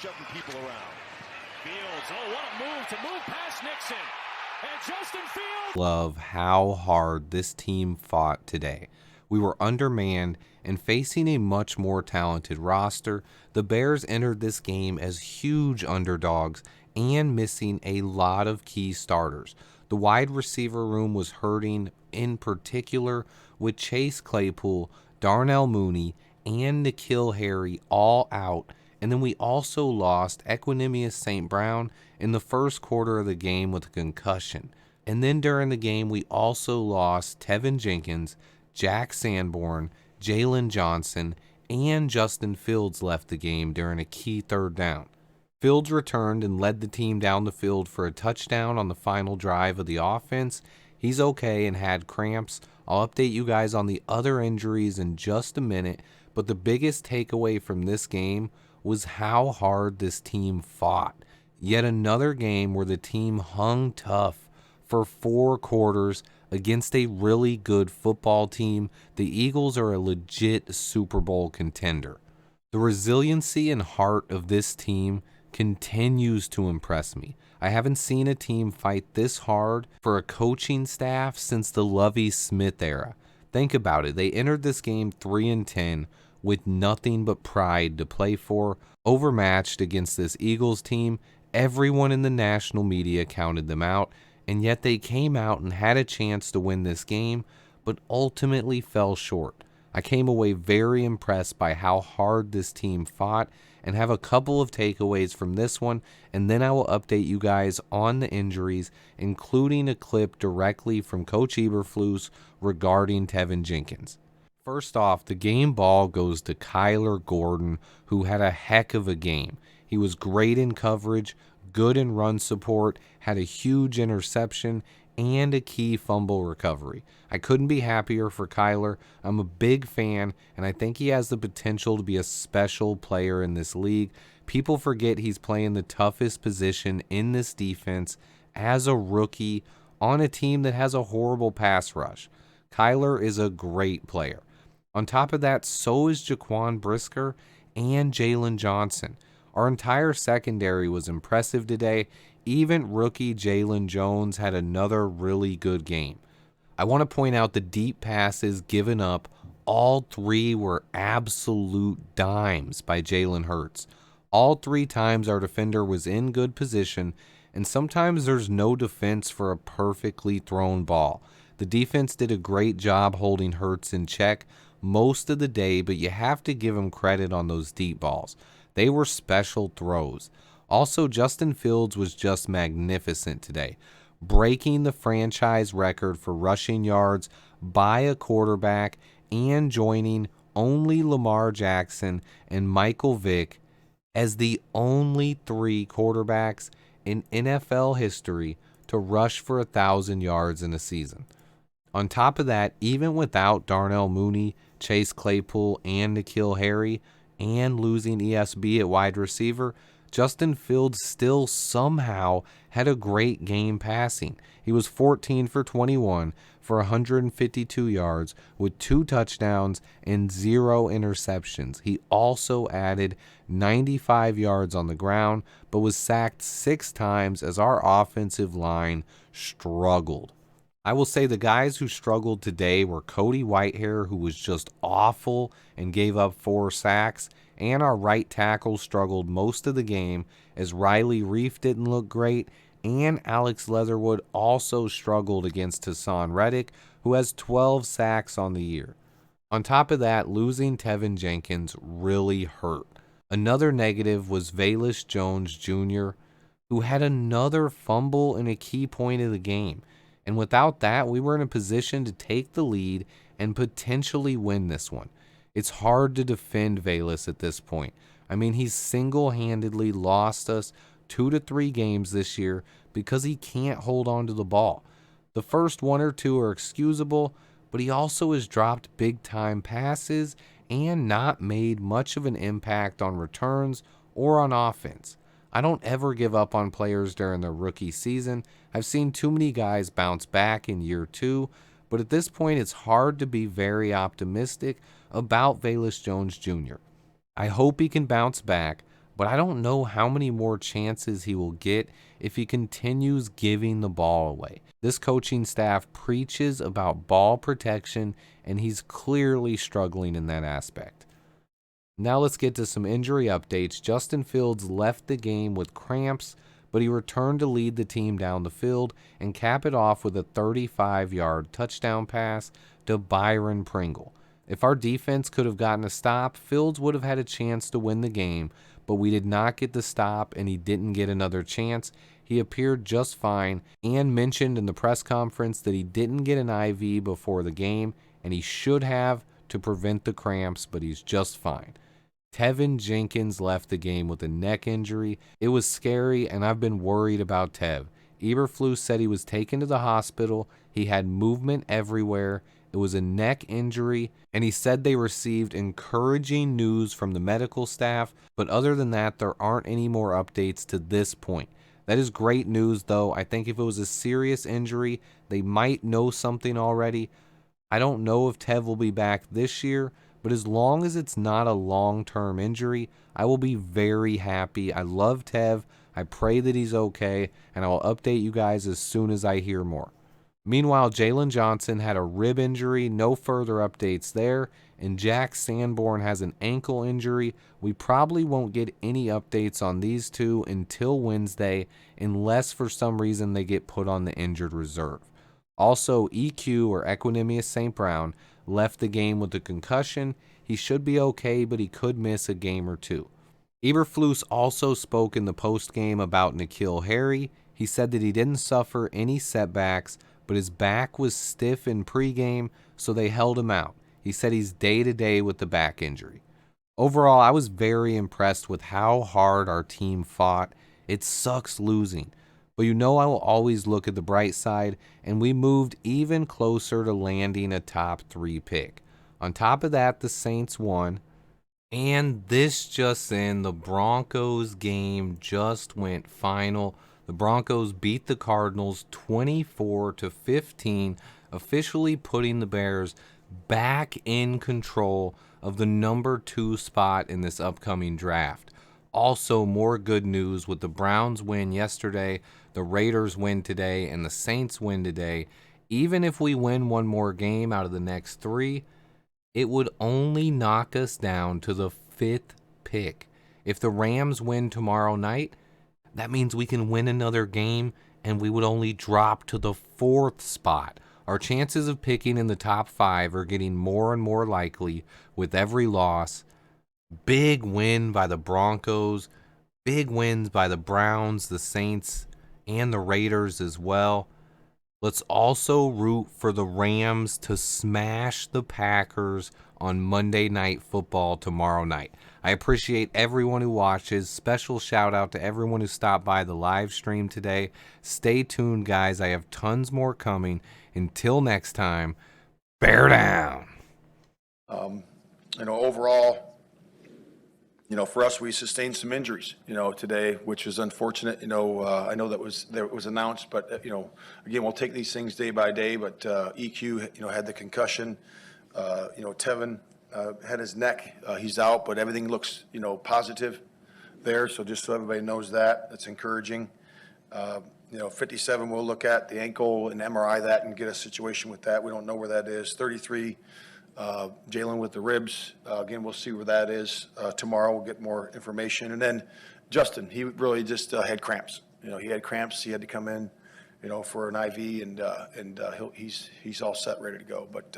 shoving people around. Fields, oh, what a move to move past Nixon. And Justin Fields. Love how hard this team fought today. We were undermanned and facing a much more talented roster. The Bears entered this game as huge underdogs and missing a lot of key starters. The wide receiver room was hurting, in particular with Chase Claypool, Darnell Mooney, and N'Keal Harry all out. And then we also lost Equanimous St. Brown in the first quarter of the game with a concussion. And then during the game, we also lost Teven Jenkins, Jack Sanborn, Jalen Johnson, and Justin Fields left the game during a key third down. Fields returned and led the team down the field for a touchdown on the final drive of the offense. He's okay and had cramps. I'll update you guys on the other injuries in just a minute, but the biggest takeaway from this game was how hard this team fought. Yet another game where the team hung tough for 4 quarters against a really good football team. The Eagles are a legit Super Bowl contender. The resiliency and heart of this team continues to impress me. I haven't seen a team fight this hard for a coaching staff since the Lovie Smith era. Think about it. They entered this game 3-10 with nothing but pride to play for, overmatched against this Eagles team. Everyone in the national media counted them out, and yet they came out and had a chance to win this game, but ultimately fell short. I came away very impressed by how hard this team fought and have a couple of takeaways from this one, and then I will update you guys on the injuries, including a clip directly from Coach Eberflus regarding Teven Jenkins. First off, the game ball goes to Kyler Gordon, who had a heck of a game. He was great in coverage, good in run support, had a huge interception, and a key fumble recovery. I couldn't be happier for Kyler. I'm a big fan, and I think he has the potential to be a special player in this league. People forget he's playing the toughest position in this defense as a rookie on a team that has a horrible pass rush. Kyler is a great player. On top of that, so is Jaquan Brisker and Jalen Johnson. Our entire secondary was impressive today. Even rookie Jalen Jones had another really good game. I want to point out the deep passes given up. All 3 were absolute dimes by Jalen Hurts. All 3 times our defender was in good position, and sometimes there's no defense for a perfectly thrown ball. The defense did a great job holding Hurts in check most of the day, but you have to give him credit on those deep balls. They were special throws. Also, Justin Fields was just magnificent today, breaking the franchise record for rushing yards by a quarterback and joining only Lamar Jackson and Michael Vick as the only 3 quarterbacks in NFL history to rush for 1,000 yards in a season. On top of that, even without Darnell Mooney, Chase Claypool, and N'Keal Harry, and losing ESB at wide receiver, Justin Fields still somehow had a great game passing. He was 14 for 21 for 152 yards with 2 touchdowns and 0 interceptions. He also added 95 yards on the ground, but was sacked 6 times as our offensive line struggled. I will say the guys who struggled today were Cody Whitehair, who was just awful and gave up 4 sacks, and our right tackle struggled most of the game as Riley Reif didn't look great, and Alex Leatherwood also struggled against Hassan Reddick, who has 12 sacks on the year. On top of that, losing Teven Jenkins really hurt. Another negative was Velus Jones Jr., who had another fumble in a key point of the game. And without that, we were in a position to take the lead and potentially win this one. It's hard to defend Velus at this point. I mean, he's single-handedly lost us 2 to 3 games this year because he can't hold on to the ball. The first 1 or 2 are excusable, but he also has dropped big-time passes and not made much of an impact on returns or on offense. I don't ever give up on players during their rookie season. I've seen too many guys bounce back in year 2, but at this point it's hard to be very optimistic about Velus Jones Jr. I hope he can bounce back, but I don't know how many more chances he will get if he continues giving the ball away. This coaching staff preaches about ball protection, and he's clearly struggling in that aspect. Now let's get to some injury updates. Justin Fields left the game with cramps, but he returned to lead the team down the field and cap it off with a 35-yard touchdown pass to Byron Pringle. If our defense could have gotten a stop, Fields would have had a chance to win the game, but we did not get the stop and he didn't get another chance. He appeared just fine and mentioned in the press conference that he didn't get an IV before the game and he should have to prevent the cramps, but he's just fine. Teven Jenkins left the game with a neck injury. It was scary, and I've been worried about Tev. Eberflus said he was taken to the hospital. He had movement everywhere. It was a neck injury, and he said they received encouraging news from the medical staff, but other than that, there aren't any more updates to this point. That is great news, though. I think if it was a serious injury, they might know something already. I don't know if Tev will be back this year, but as long as it's not a long-term injury, I will be very happy. I love Tev. I pray that he's okay, and I will update you guys as soon as I hear more. Meanwhile, Jalen Johnson had a rib injury. No further updates there. And Jack Sanborn has an ankle injury. We probably won't get any updates on these two until Wednesday, unless for some reason they get put on the injured reserve. Also, EQ, or Equanimous St. Brown, left the game with a concussion. He should be okay, but he could miss a game or two. Eberflus also spoke in the postgame about N'Keal Harry. He said that he didn't suffer any setbacks, but his back was stiff in pregame, so they held him out. He said he's day-to-day with the back injury. Overall, I was very impressed with how hard our team fought. It sucks losing, but I will always look at the bright side, and we moved even closer to landing a top 3 pick. On top of that, the Saints won. And this just in, the Broncos game just went final. The Broncos beat the Cardinals 24-15, officially putting the Bears back in control of the number 2 spot in this upcoming draft. Also, more good news with the Browns win yesterday, the Raiders win today, and the Saints win today. Even if we win one more game out of the next 3, it would only knock us down to the 5th pick. If the Rams win tomorrow night, that means we can win another game and we would only drop to the 4th spot. Our chances of picking in the top 5 are getting more and more likely with every loss. Big win by the Broncos, big wins by the Browns, the Saints, and the Raiders as well. Let's also root for the Rams to smash the Packers on Monday Night Football tomorrow night. I appreciate everyone who watches. Special shout out to everyone who stopped by the live stream today. Stay tuned, guys. I have tons more coming. Until next time, bear down. Overall, for us, we sustained some injuries, today, which is unfortunate. I know that was announced, but, again, we'll take these things day by day. But EQ, had the concussion. Teven had his neck. He's out, but everything looks, positive there. So just so everybody knows that, that's encouraging. 57, we'll look at the ankle and MRI that and get a situation with that. We don't know where that is. 33. Jalen with the ribs. Again, we'll see where that is. Tomorrow we'll get more information. And then Justin, he really just had cramps. He had cramps. He had to come in, for an IV, and he's all set, ready to go. But